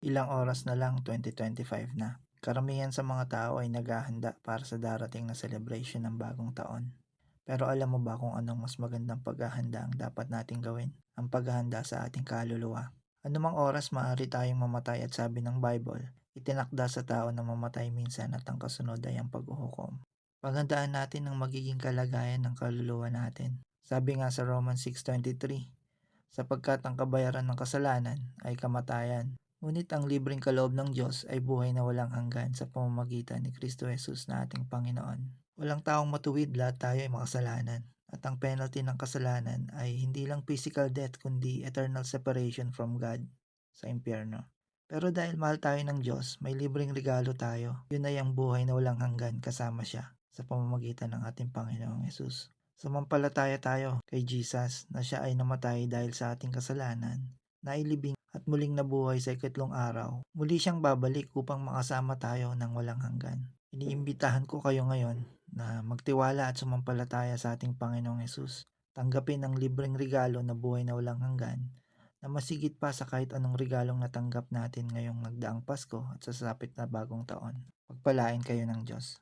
Ilang oras na lang 2025 na. Karamihan sa mga tao ay naghahanda para sa darating na celebration ng bagong taon. Pero alam mo ba kung anong mas magandang paghahanda ang dapat nating gawin? Ang paghahanda sa ating kaluluwa. Anumang oras maaari tayong mamatay at sabi ng Bible, itinakda sa tao na mamatay minsan at ang kasunod ay ang paghuhukom. Paghandaan natin ang magiging kalagayan ng kaluluwa natin. Sabi nga sa Romans 6:23, sapagkat ang kabayaran ng kasalanan ay kamatayan. Ngunit ang libreng kaloob ng Diyos ay buhay na walang hanggan sa pamamagitan ni Kristo Jesus na ating Panginoon. Walang taong matuwid, lahat tayo ay makasalanan. At ang penalty ng kasalanan ay hindi lang physical death kundi eternal separation from God sa impyerno. Pero dahil mahal tayo ng Diyos, may libreng regalo tayo. Yun ay ang buhay na walang hanggan kasama siya sa pamamagitan ng ating Panginoong Yesus. Sumampalataya tayo kay Jesus na siya ay namatay dahil sa ating kasalanan, nailibing at muling nabuhay sa ikatlong araw. Muli siyang babalik upang makasama tayo ng walang hanggan. Iniimbitahan ko kayo ngayon na magtiwala at sumampalataya sa ating Panginoong Yesus. Tanggapin ang libreng regalo na buhay na walang hanggan na masigit pa sa kahit anong regalong natanggap natin ngayong nagdaang Pasko at sa sasapit na bagong taon. Pagpalain kayo ng Diyos.